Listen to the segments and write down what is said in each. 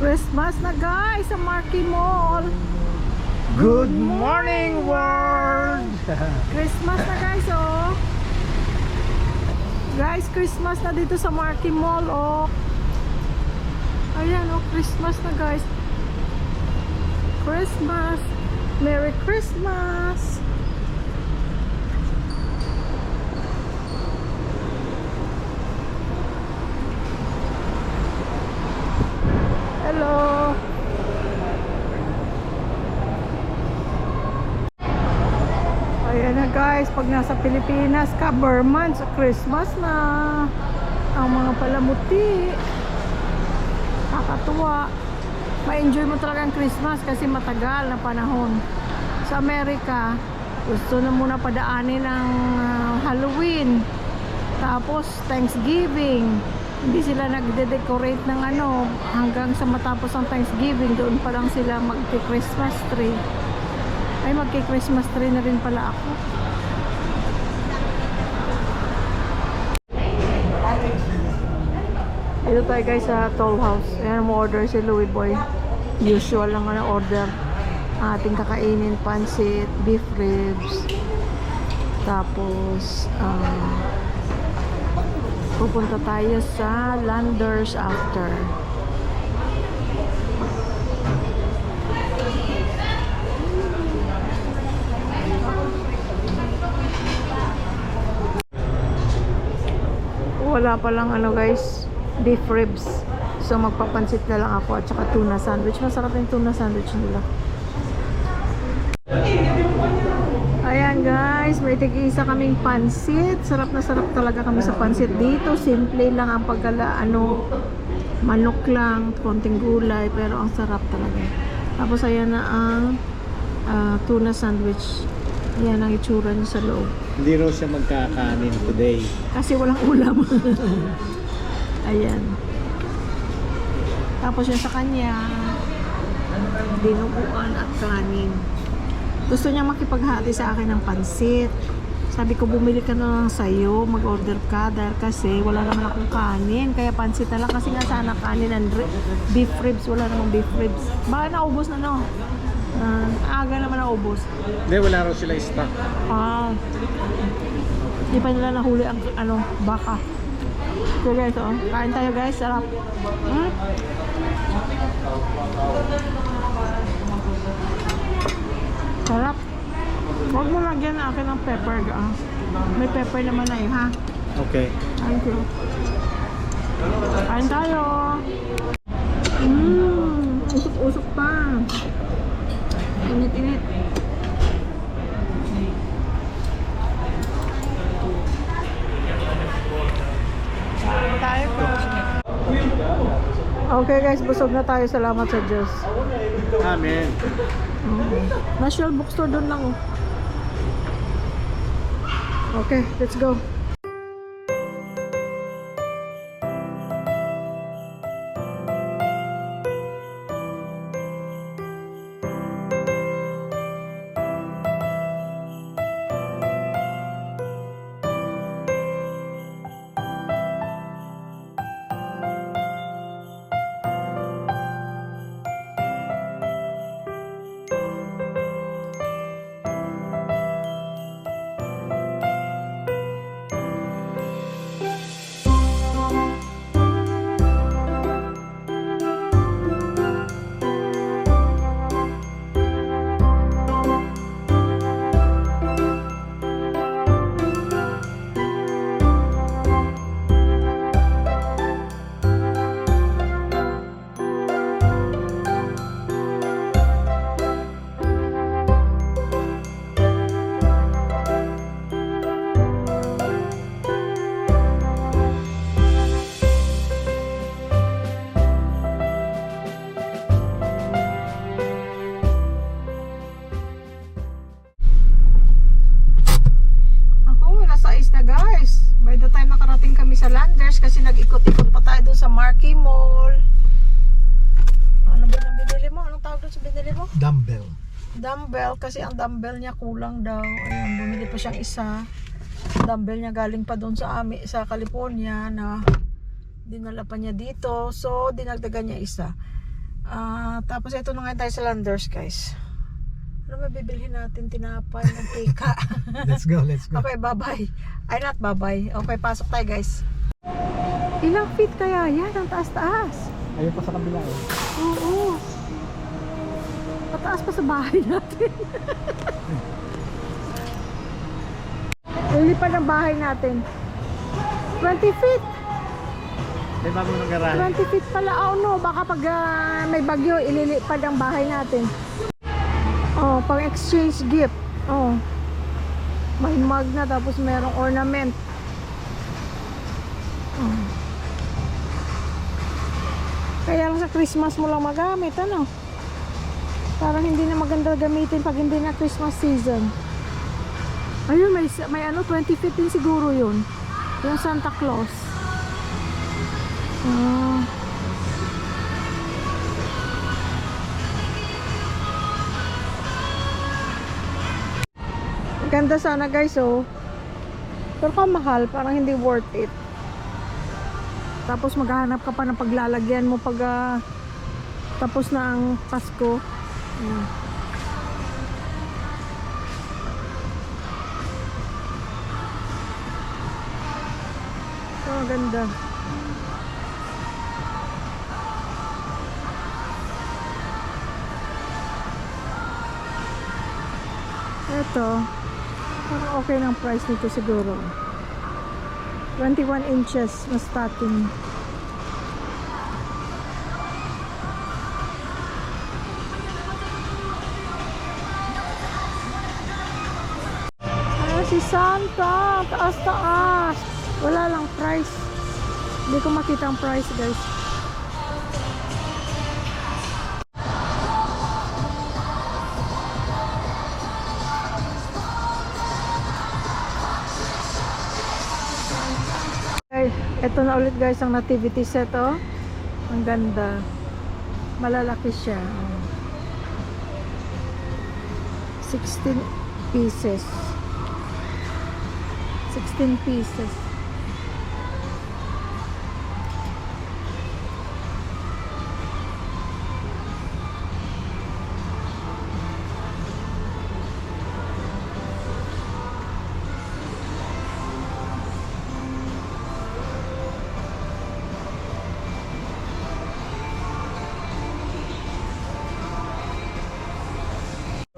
Christmas na guys sa Marquee Mall. Good morning world! Christmas na guys oh. Guys, Christmas na dito sa Marquee Mall oh. Ayan oh, Christmas na guys. Christmas. Merry Christmas. Hello. Ayan na guys, pag nasa Pilipinas ka, Burman, sa Christmas na ang mga palamuti. Kakatuwa. Ma-enjoy mo talaga ang Christmas kasi matagal na panahon. Sa Amerika, gusto na muna padaanin ang Halloween. Tapos Thanksgiving. Hindi sila nagde-decorate ng ano hanggang sa matapos ang Thanksgiving. Doon pa lang sila magki-Christmas tree. Ay, magki-Christmas tree na rin pala ako. Dito tayo guys sa Toll House. Ayan mo order si Louie Boy. Usual lang na order. Ating kakainin pansit, beef ribs. Tapos pupunta tayo sa Landers after. Wala pa lang ano guys, beef ribs. So magpapansit na lang ako at saka tuna sandwich. Masarap yung tuna sandwich nila. Ayan guys, may tig-isa kaming pansit. Sarap na sarap talaga kami sa pansit dito. Simple lang ang pagkala, manok lang, konting gulay, pero ang sarap talaga. Tapos ayan na ang tuna sandwich. Ayan ang itsura niya sa loob. Hindi raw siya magkakanin today. Kasi walang ulam. Ayan. Tapos yun sa kanya, dinuguan at kanin. Gusto niya makipaghati sa akin ng pansit. Sabi ko, bumili ka na lang sa'yo, mag-order ka dahil kasi wala naman akong kanin. Kaya pansit na lang kasi nga sana kanin and beef ribs. Wala namang beef ribs. Baka naubos na no? Aga naman naubos. Hindi, wala raw sila stock. Di pa nila nahuli ang baka. So guys, kain tayo guys. Sarap. Sarap. Huwag mo lagyan na akin ng pepper. May pepper naman na ha. Okay. Thank you. Kain tayo. Usok-usok pa. Init-init. Kain tayo pa. Okay guys, busog na tayo. Salamat sa Diyos. Amen. National Bookstore doon lang. Okay, let's go. Sa Landers kasi nag-ikot-ikot pa tayo doon sa Marquee Mall. Ano ba yung binili mo? Anong tawag doon sa binili mo? Dumbbell. Dumbbell kasi ang dumbbell niya kulang daw. Ayun, bumili pa siyang isa. Dumbbell niya galing pa doon sa California na dinala pa niya dito. So, dinagdagan niya isa. Tapos ito na nga tayo sa Landers, guys. Ano ba bibilhin natin? Tinapay ng tika. Let's go, let's go. Okay, bye-bye. Ay, not bye-bye. Okay, pasok tayo, guys. Ilang feet kaya yan? Ang taas-taas. Ayun pa sa kabila eh. Oo. Pataas pa sa bahay natin. Lilipad ang bahay natin. 20 feet. May bago ng garahe. 20 feet pala. Oh no, baka pag may bagyo, ililipad ang bahay natin. Oh, pang exchange gift. Oh. May mug na tapos merong ornament. Oh. Kaya lang sa Christmas mo lang magamit, ano? Parang hindi na maganda gamitin pag hindi na Christmas season. Ayun, may ano, 20 feet din siguro yun. Yung Santa Claus. Ah. Ganda sana, guys, oh. Pero kung mahal, parang hindi worth it. Tapos maghahanap ka pa ng paglalagyan mo pag tapos na ang Pasko. Oh, ganda. Ito, parang okay ng price nito siguro. 21 inches na stocking. Si Santa, taas-taas. Wala lang price. Hindi ko makita ang price, guys. Okay, eto na ulit, guys, ang nativity set, oh. Ang ganda. Malalaki siya. 16 pieces. 16 pieces.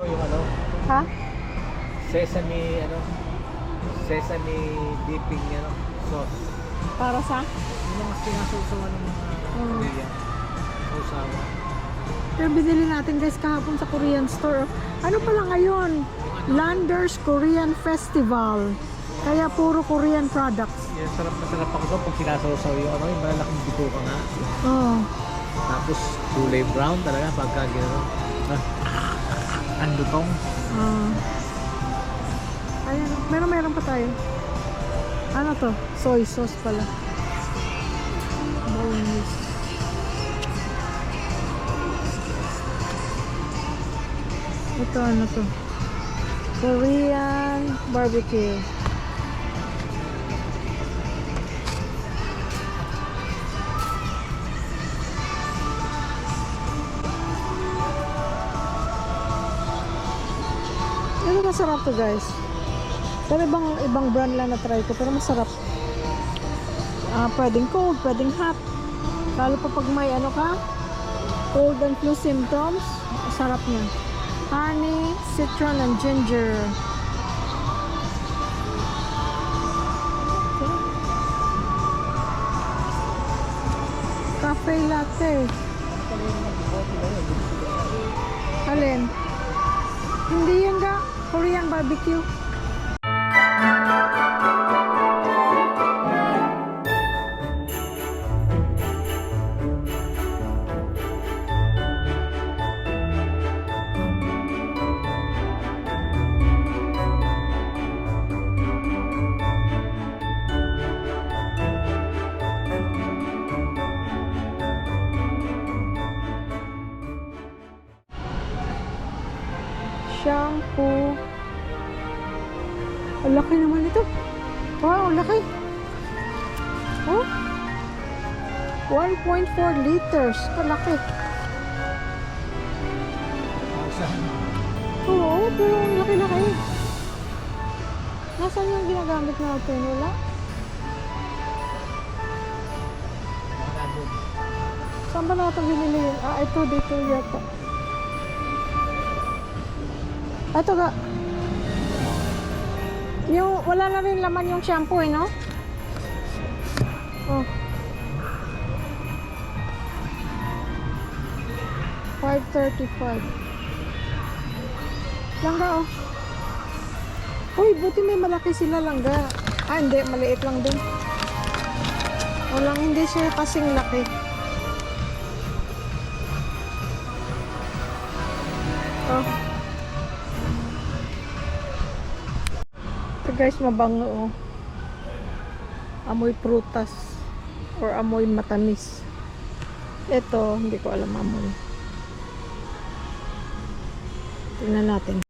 Yung ano, Ha? sesame dipping sauce. Para sa? Yung mga sinasawsawan ng mga Korean. Sausawan. Pero binili natin, guys, kahapon sa Korean store. Ano pala ngayon? Landers Korean Festival. Kaya puro Korean products. Yan, sarap na sarap ako doon pag sinasawsaw yung yung malalaking bituka nga. Oh. Tapos kulay brown talaga pagka gano'n. Ang lutong. Ayan, meron pa tayo. Ano to? Soy sauce pala. Bolognese. Ito ano to? Korean barbecue. Pero masarap to, guys. Pero ibang brand lang na try ko, pero masarap. Pwedeng cold, pwedeng hot. Lalo pa pag may ano ka, cold and flu symptoms, sarap niya. Honey, citron, and ginger. Okay. Cafe latte. Alin? Hindi yan ga, Korean barbecue. Shampoo. Ang laki naman ito. Wow, ang laki. Oh. 1.4 liters. Ang laki. Oo, pero ang laki-laki. Nasaan yung ginagamit natin? Wala? Saan ba natin binili yun? Ah, ito, dito yata. Ito ga. Yung, wala na rin laman yung shampoo no? Oh. 535. Langga oh. Uy, buti may malaki sila langga. Ah, hindi. Maliit lang din. Walang, hindi siya kasing laki. Oh. Ito guys, mabango oh. Amoy prutas. Or amoy matamis. Ito, hindi ko alam amoy. Tingnan natin.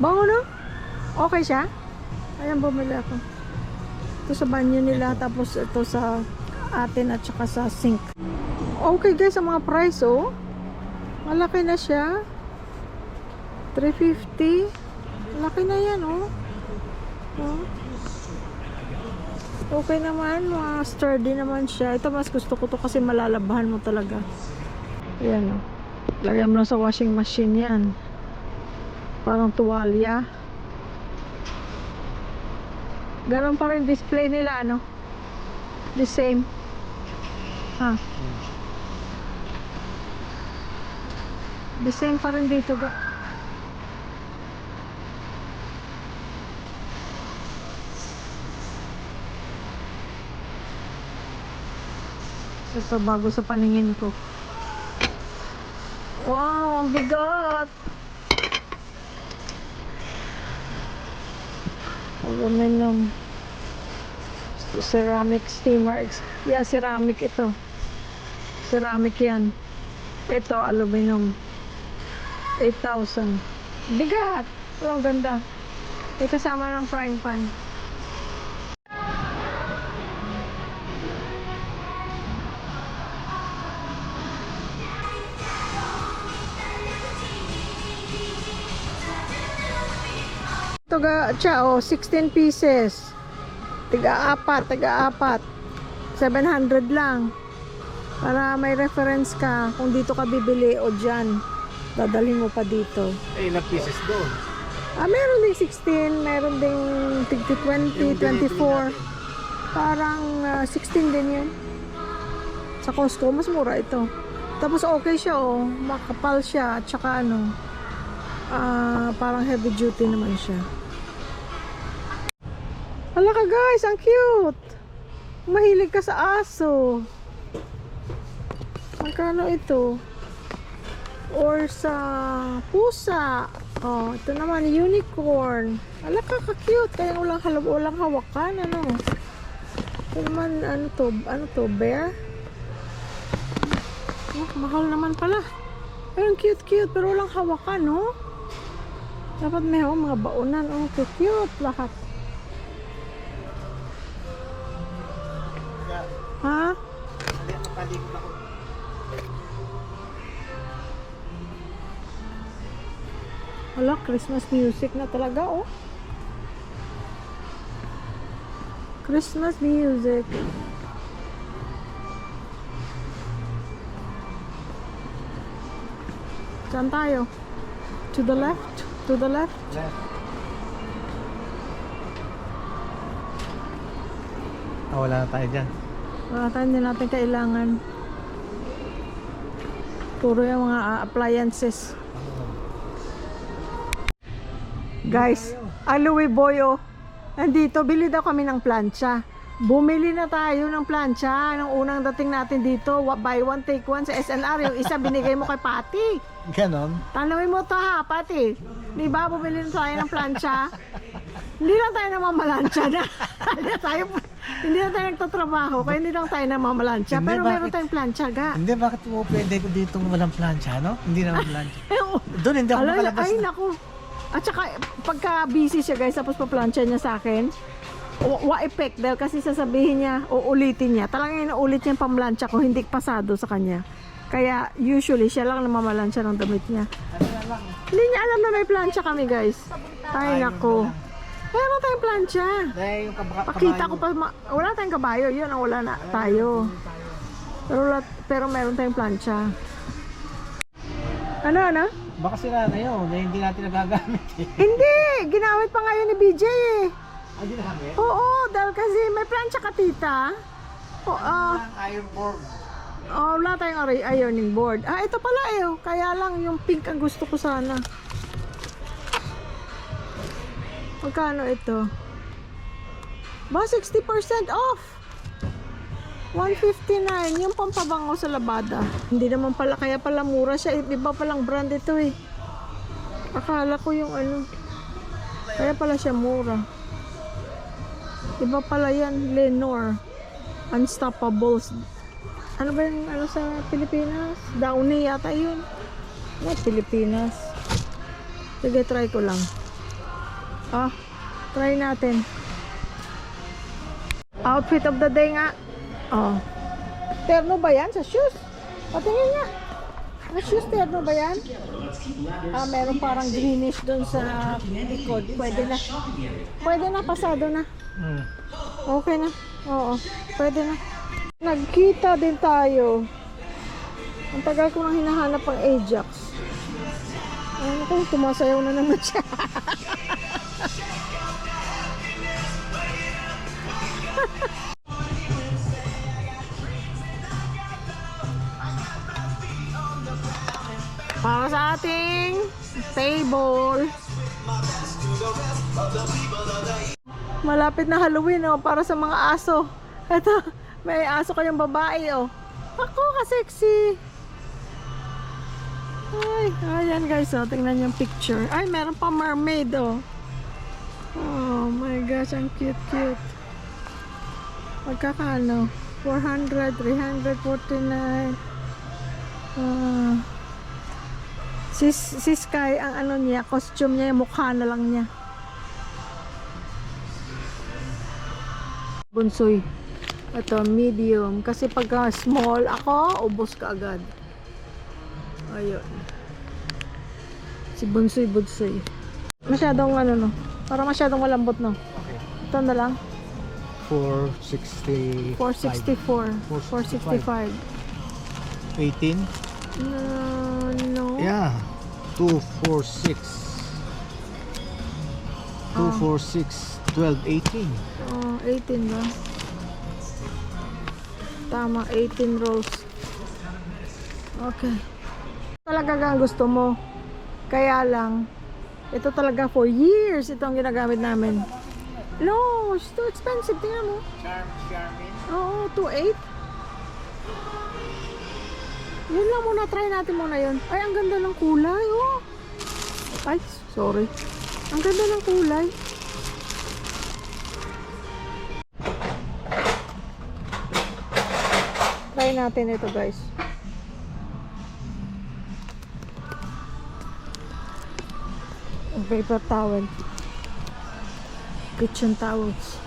Bango no? Okay siya? Ayan, bumili ako. Ito sa banyo nila, tapos ito sa atin at saka sa sink. Okay guys, ang mga price oh. Malaki na siya. 350. Malaki na yan oh. Oh. Okay naman, mga sturdy naman siya. Ito mas gusto ko to kasi malalabahan mo talaga. Ayan oh. Lagyan mo lang sa washing machine yan. Parang tuwalya. Ganon pa rin display nila, ano? The same. Ha? The same pa rin dito. Ito bago sa paningin ko. Wow, ang bigat! Aluminum ceramic steamer. Yeah, ceramic ito. Ceramic yan. Ito, aluminum. 8,000. Bigat! Pero ang ganda. May kasama ng frying pan. Ito ga, oh, 16 pieces. Tiga-apat. 700 lang. Para may reference ka kung dito ka bibili o dyan. Dadalhin mo pa dito. Eh, ilang pieces doon? Ah, meron ding 16, meron ding 20, 24. Parang 16 din yun. Sa Costco, mas mura ito. Tapos okay siya oh. Makapal siya. At saka ano, parang heavy duty naman siya. Hala ka guys, ang cute! Mahilig ka sa aso. Magkano ito? Or sa pusa. Oh, ito naman unicorn. Hala ka cute, kaya walang hawakan ano. Ito naman ano to, bear? Oh, mahal naman pala. Ayun, cute pero walang hawakan, no? Dapat may mga baonan. Oh, cute lahat. Ha? Wala, Christmas music na talaga, oh. Christmas music. Saan tayo? To the left? To the left? Wala na tayo dyan. Wala tayo, hindi natin kailangan. Puro yung mga appliances. Guys, Aloe Boy oh. Nandito, bili daw kami ng plancha. Bumili na tayo ng plancha nung unang dating natin dito. Buy one, take one sa SNR. Yung isa binigay mo kay Patty. Ganon? Tanawin mo to ha, Patty. Di ba, bumili na tayo ng plancha? Hindi lang tayo namamalansya na. Hindi na tayo nagtatrabaho, kaya hindi lang tayo namamalansya. Hindi, Pero bakit? meron tayong plancha ga. Hindi, bakit mo pwede ko dito walang plancha, no? Hindi naman plancha. Doon hindi ako makalabas Ay, na. naku. At saka, pagka busy siya guys, tapos pa-plancha niya sa akin, wa-effect dahil kasi sasabihin niya, o ulitin niya. Talagang inuulit niya yung pamlansya ko, hindi pasado sa kanya. Kaya usually siya lang namamalansya ng damit niya. Ano na lang. Hindi niya alam na may plancha kami, guys. Ay, nako. Meron tayong plancha. Dahil yung Pakita ko pa. Wala tayong kabayo. Yun ang wala na tayo. Pero meron tayong plancha. Ano? Baka sila na yun, na hindi natin nagagamit eh. Hindi! Ginamit pa ngayon ni BJ eh. Ay, di nagamit? Oo, dahil kasi may plancha ka, tita. Iron board. Wala tayong ironing board. Ito pala eh. Kaya lang yung pink ang gusto ko sana. Magkano ito? Ba, 60% off! 159 yung pampabango sa Labada. Hindi naman pala, kaya pala mura siya. Iba palang brand ito eh. Akala ko yung ano. Kaya pala siya mura. Iba pala yan, Lenore. Unstoppables. Ano ba yung ano sa Pilipinas? Downy yata yun. Not Pilipinas. Sige, try ko lang. Try natin. Outfit of the day nga. Terno ba yan sa shoes? Patingin nga. Ang shoes, terno ba yan? Meron parang greenish dun sa likod. Pwede na. Pwede na, pasado na. Okay na. Oo, pwede na. Nagkita din tayo. Ang tagal ko nang hinahanap ang Ajax. Ano ko, tumasayaw na naman siya. Para sa ating table. Malapit na Halloween para sa mga aso. Ito, may aso kayong babae Ako ka-sexy. Ay, ayan guys tingnan yung picture. Ay, meron pa mermaid Oh my gosh, ang cute. Magkakano? 400, 349. Si Sky, ang ano niya, costume niya, yung mukha na lang niya. Bunsoy. Ito, medium. Kasi pagka small ako, ubos ka agad. Ayun. Si Bunsoy. Masyadong Parang masyadong malambot Okay. Ito na lang. 460. 464. 465. 18? No. Yeah. 246. 246. 12, 18. 18 ba? Tama, 18 rolls. Okay. Talaga ang gusto mo. Kaya lang, ito talaga for years ito ang ginagamit namin. No, it's too expensive. Tingnan mo. Charmin? Oo, 2.8. Yun lang muna, try natin muna yun. Ay, ang ganda ng kulay, Ay, sorry. Ang ganda ng kulay. Try natin ito, guys. Ang paper towel. Kitchen towels.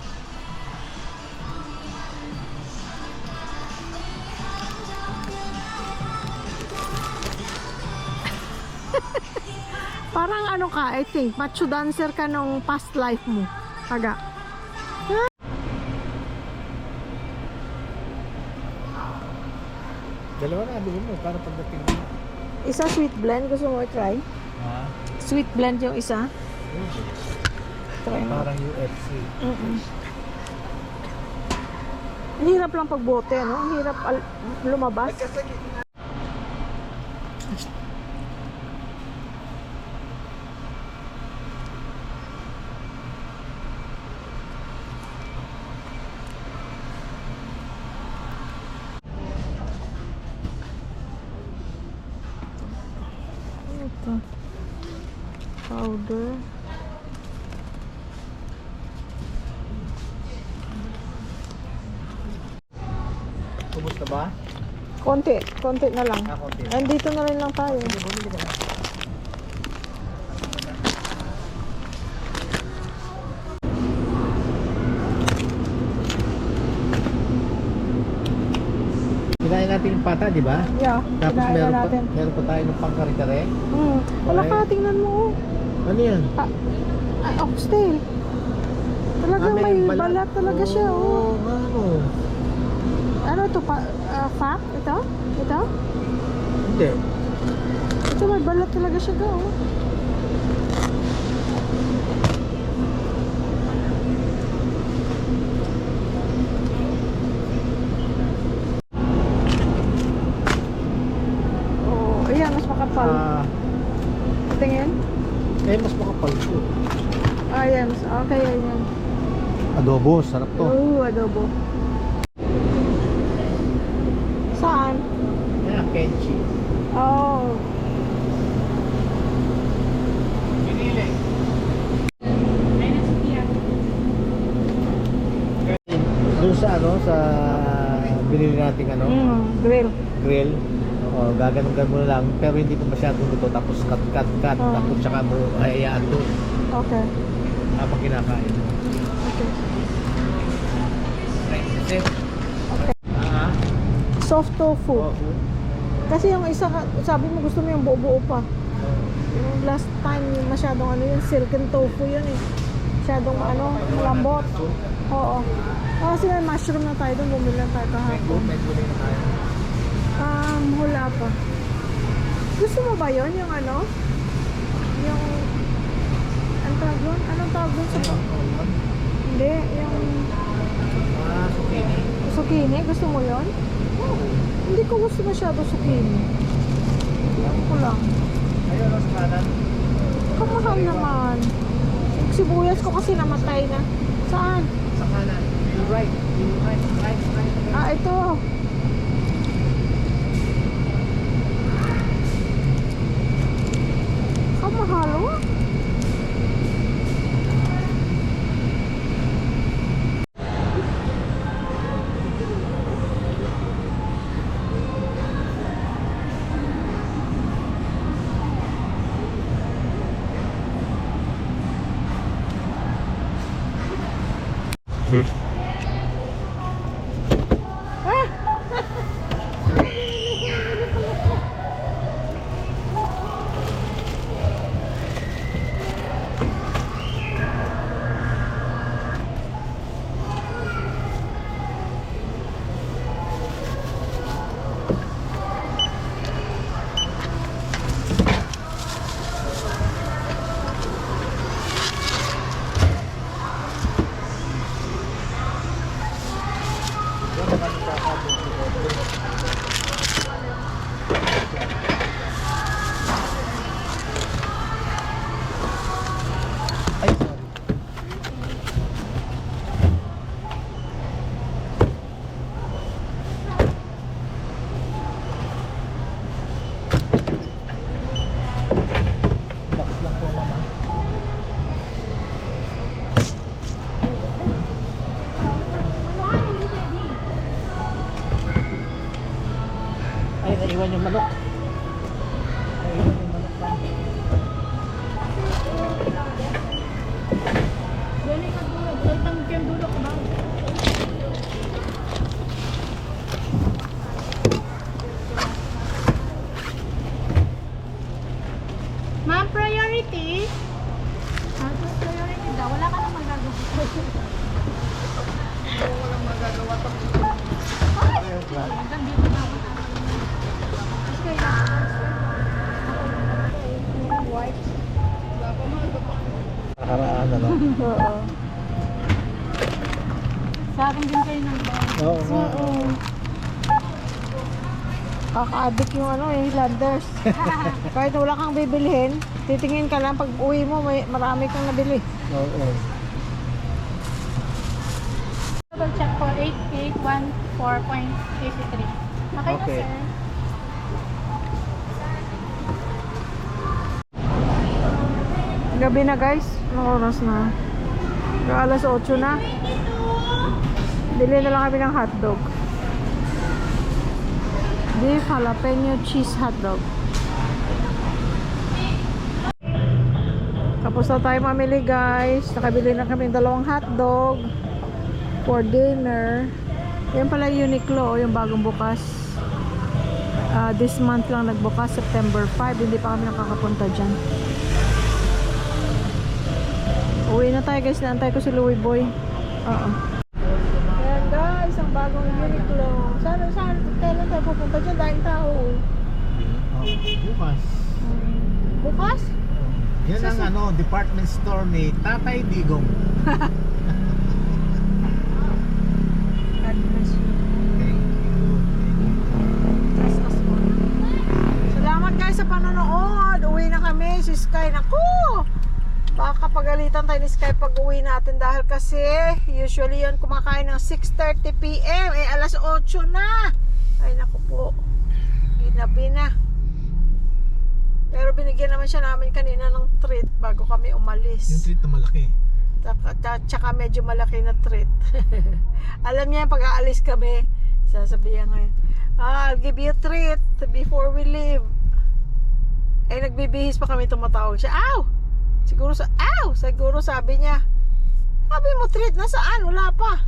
Parang ano ka, I think, macho dancer ka nung past life mo. Kaga. Dalawa na, bilhin mo para pagdating mo. Isa sweet blend, gusto mo i-try? Sweet blend yung isa. Try mo. Parang UFC. Ang hirap lang pagbote, no? Ang hirap lumabas. Ito. Powder. Kumusta ba? Konti na lang. Konti. Andito na rin lang tayo. Bumili ka na. Kinain natin yung pata, di ba? Yeah, Tapos kinain na natin. meron pa tayo ng pangkare-kare. Wala Okay. ka, tingnan mo. Ano yan? Oxtail. Talagang may balat talaga siya. Oh. Ano? Ano ito? Fat? Ito? Ito? Hindi. Ito may balat talaga siya ga. Oh. Oh, ayan, mas makapal. Tingin? Mas makapal po. Ayan, okay, ayan. Adobo, sarap to. Adobo. Saan? Yeah, kenchi. Oh. Pinili. Doon sa sa binili nating Grill. grill. Gaganong-ganon mo lang pero hindi pa masyadong luto tapos cut tapos tsaka mo hayaan doon Okay. habang kinakain. Okay. Okay. Soft tofu. Kasi yung isa, sabi mo gusto mo yung buo-buo pa. Yung last time, yung masyadong yung silken tofu yun eh. Masyadong malambot. Oo. Kasi may mushroom na tayo doon, bumili lang tayo kahapon. Wala pa. Gusto mo ba yun? Yung yung, anong tawag doon? Anong tawag doon sa Hindi, yung Zucchini. zucchini. Gusto mo yun? Hindi ko gusto masyado zucchini. Yan ko lang. Ayun, sa kanan. Kamahal naman. Yung sibuyas ko kasi namatay na. Saan? Sa kanan. Right. Ito. Kamahal, oh. Naiwan yung manok. Ma'am, priority? Priority daw. Wala ka nang magagawa. Walang magagawa to. Hanggang dito na ako. White. Nakaraan Oo. Sa akin din kayo ng bawang. Oo nga. Kaka-addict yung Landers. Kahit wala kang bibilhin, titingin ka lang pag uwi mo, marami kang nabili. Oo. Double check for 8814.83. Okay na, Okay. sir. Gabi na guys, anong oras na? Alas 8 na. Bili na lang kami ng hotdog. Beef jalapeno cheese hotdog. Tapos na tayo mamili guys. Nakabili na kami ng 2 hotdog for dinner. Yan pala yung Uniqlo, yung bagong bukas. This month lang nagbukas, September 5. Hindi pa kami nakakapunta dyan. Uwi na tayo guys, naantay ko si Louie Boy. Oo. Ayan guys, ang bagong Uniqlo. Saan kailan tayo pupunta dyan? Dahil tao. Bukas. Bukas? Yan ang ano, department store ni Tatay Digong. God bless you. Thank you. Bless us all. Salamat guys sa panonood. Uwi na kami. Si Sky, naku! Baka pagalitan tayo ni Sky pag uwi natin dahil kasi usually yun kumakain ng 6:30 PM. Alas 8 na. Ay naku po. Ginabi na. Pero binigyan naman siya namin kanina ng treat bago kami umalis. Yung treat na malaki. Tsaka medyo malaki na treat. Alam niya pag aalis kami, sasabihan ngayon, I'll give you a treat before we leave. Eh nagbibihis pa kami, tumatawag siya. Aw! Siguro sabi niya, sabi mo treat, nasaan? Wala pa.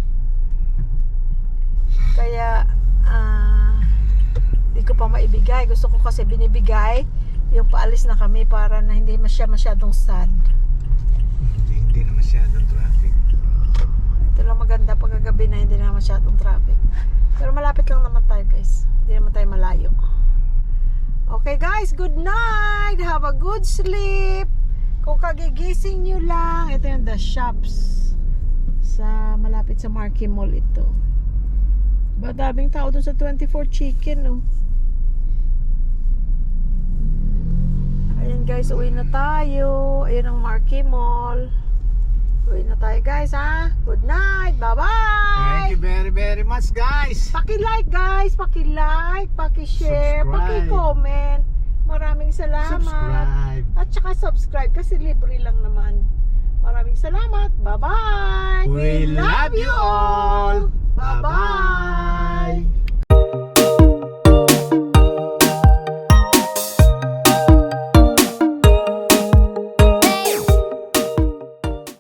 Kaya, di ko pa maibigay. Gusto ko kasi binibigay yung paalis na kami para na hindi masyadong sad. Hindi na masyadong traffic. Ito lang maganda pag gabi na hindi na masyadong traffic. Pero malapit lang naman tayo guys. Hindi naman tayo malayo. Okay guys, good night. Have a good sleep. Kung kagigising nyo lang, ito yung The Shops sa malapit sa Marquee Mall ito. Ba daming tao dun sa 24 Chicken, oh. Ayan guys, uwi na tayo. Ayan ang Marquee Mall. Uwi na tayo guys, ha. Good night. Bye-bye. Thank you very, very much, guys. Paki-like guys, paki-like, paki-share, Subscribe. paki-comment. Maraming salamat. Subscribe. At saka subscribe kasi libre lang naman. Maraming salamat. Bye-bye. We love you all. Bye-bye.